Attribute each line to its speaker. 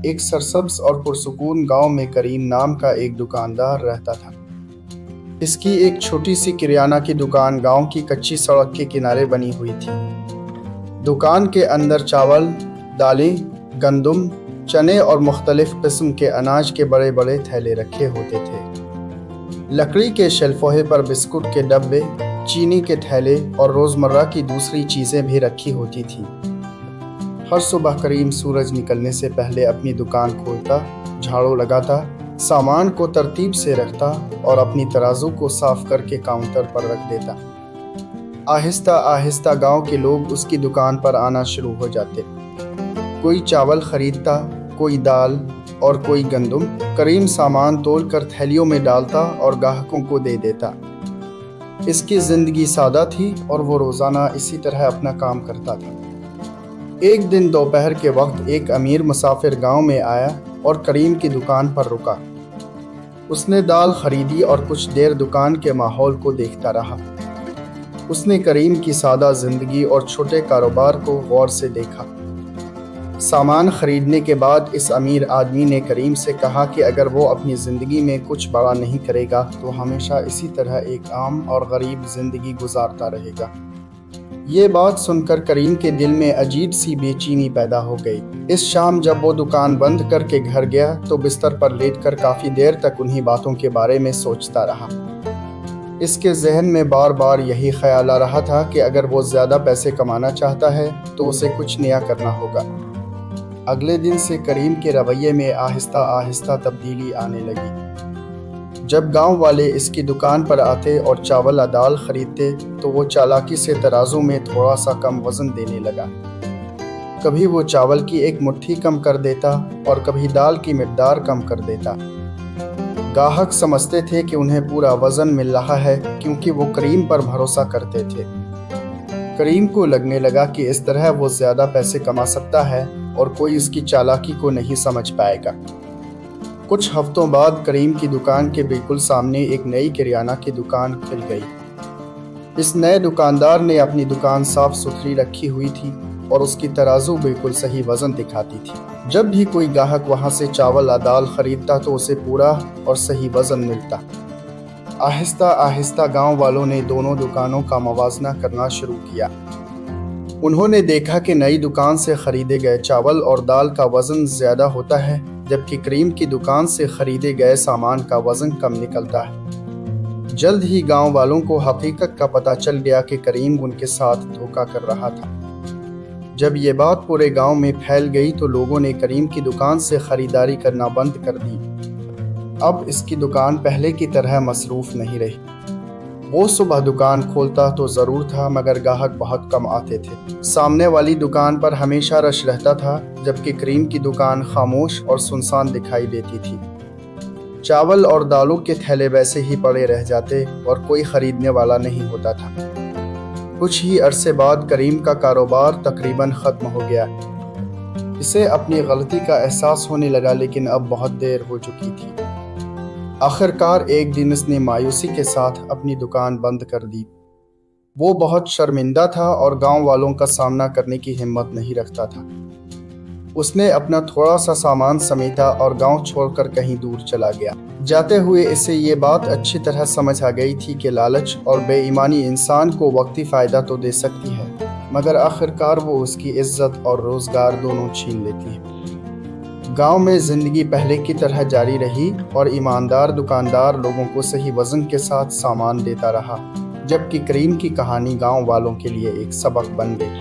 Speaker 1: ایک سرسبز اور پرسکون گاؤں میں کریم نام کا ایک دکاندار رہتا تھا۔ اس کی ایک چھوٹی سی کریانہ کی دکان گاؤں کی کچی سڑک کے کنارے بنی ہوئی تھی۔ دکان کے اندر چاول، دالیں، گندم، چنے اور مختلف قسم کے اناج کے بڑے بڑے تھیلے رکھے ہوتے تھے۔ لکڑی کے شیلفوں پر بسکٹ کے ڈبے، چینی کے تھیلے اور روزمرہ کی دوسری چیزیں بھی رکھی ہوتی تھیں۔ ہر صبح کریم سورج نکلنے سے پہلے اپنی دکان کھولتا، جھاڑو لگاتا، سامان کو ترتیب سے رکھتا اور اپنی ترازو کو صاف کر کے کاؤنٹر پر رکھ دیتا۔ آہستہ آہستہ گاؤں کے لوگ اس کی دکان پر آنا شروع ہو جاتے۔ کوئی چاول خریدتا، کوئی دال اور کوئی گندم۔ کریم سامان تول کر تھیلیوں میں ڈالتا اور گاہکوں کو دے دیتا۔ اس کی زندگی سادہ تھی اور وہ روزانہ اسی طرح اپنا کام کرتا تھا۔ ایک دن دوپہر کے وقت ایک امیر مسافر گاؤں میں آیا اور کریم کی دکان پر رکا۔ اس نے دال خریدی اور کچھ دیر دکان کے ماحول کو دیکھتا رہا۔ اس نے کریم کی سادہ زندگی اور چھوٹے کاروبار کو غور سے دیکھا۔ سامان خریدنے کے بعد اس امیر آدمی نے کریم سے کہا کہ اگر وہ اپنی زندگی میں کچھ بڑا نہیں کرے گا تو ہمیشہ اسی طرح ایک عام اور غریب زندگی گزارتا رہے گا۔ یہ بات سن کر کریم کے دل میں عجیب سی بے چینی پیدا ہو گئی۔ اس شام جب وہ دکان بند کر کے گھر گیا تو بستر پر لیٹ کر کافی دیر تک انہی باتوں کے بارے میں سوچتا رہا۔ اس کے ذہن میں بار بار یہی خیال آ رہا تھا کہ اگر وہ زیادہ پیسے کمانا چاہتا ہے تو اسے کچھ نیا کرنا ہوگا۔ اگلے دن سے کریم کے رویے میں آہستہ آہستہ تبدیلی آنے لگی۔ جب گاؤں والے اس کی دکان پر آتے اور چاول یا دال خریدتے تو وہ چالاکی سے ترازو میں تھوڑا سا کم وزن دینے لگا۔ کبھی وہ چاول کی ایک مٹھی کم کر دیتا اور کبھی دال کی مقدار کم کر دیتا۔ گاہک سمجھتے تھے کہ انہیں پورا وزن مل رہا ہے کیونکہ وہ کریم پر بھروسہ کرتے تھے۔ کریم کو لگنے لگا کہ اس طرح وہ زیادہ پیسے کما سکتا ہے اور کوئی اس کی چالاکی کو نہیں سمجھ پائے گا۔ کچھ ہفتوں بعد کریم کی دکان کے بالکل سامنے ایک نئی کریانہ کی دکان کھل گئی۔ اس نئے دکاندار نے اپنی دکان صاف ستھری رکھی ہوئی تھی اور اس کی ترازو بالکل صحیح وزن دکھاتی تھی۔ جب بھی کوئی گاہک وہاں سے چاول یا دال خریدتا تو اسے پورا اور صحیح وزن ملتا۔ آہستہ آہستہ گاؤں والوں نے دونوں دکانوں کا موازنہ کرنا شروع کیا۔ انہوں نے دیکھا کہ نئی دکان سے خریدے گئے چاول اور دال کا وزن زیادہ ہوتا ہے جبکہ کریم کی دکان سے خریدے گئے سامان کا وزن کم نکلتا ہے۔ جلد ہی گاؤں والوں کو حقیقت کا پتہ چل گیا کہ کریم ان کے ساتھ دھوکہ کر رہا تھا۔ جب یہ بات پورے گاؤں میں پھیل گئی تو لوگوں نے کریم کی دکان سے خریداری کرنا بند کر دی۔ اب اس کی دکان پہلے کی طرح مصروف نہیں رہی۔ وہ صبح دکان کھولتا تو ضرور تھا مگر گاہک بہت کم آتے تھے۔ سامنے والی دکان پر ہمیشہ رش رہتا تھا جبکہ کریم کی دکان خاموش اور سنسان دکھائی دیتی تھی۔ چاول اور دالوں کے تھیلے ویسے ہی پڑے رہ جاتے اور کوئی خریدنے والا نہیں ہوتا تھا۔ کچھ ہی عرصے بعد کریم کا کاروبار تقریباً ختم ہو گیا۔ اسے اپنی غلطی کا احساس ہونے لگا لیکن اب بہت دیر ہو چکی تھی۔ آخرکار ایک دن اس نے مایوسی کے ساتھ اپنی دکان بند کر دی۔ وہ بہت شرمندہ تھا اور گاؤں والوں کا سامنا کرنے کی ہمت نہیں رکھتا تھا۔ اس نے اپنا تھوڑا سا سامان سمیٹا اور گاؤں چھوڑ کر کہیں دور چلا گیا۔ جاتے ہوئے اسے یہ بات اچھی طرح سمجھ آ گئی تھی کہ لالچ اور بے ایمانی انسان کو وقتی فائدہ تو دے سکتی ہے مگر آخرکار وہ اس کی عزت اور روزگار دونوں چھین لیتی ہے۔ گاؤں میں زندگی پہلے کی طرح جاری رہی اور ایماندار دکاندار لوگوں کو صحیح وزن کے ساتھ سامان دیتا رہا جبکہ کریم کی کہانی گاؤں والوں کے لیے ایک سبق بن گئی۔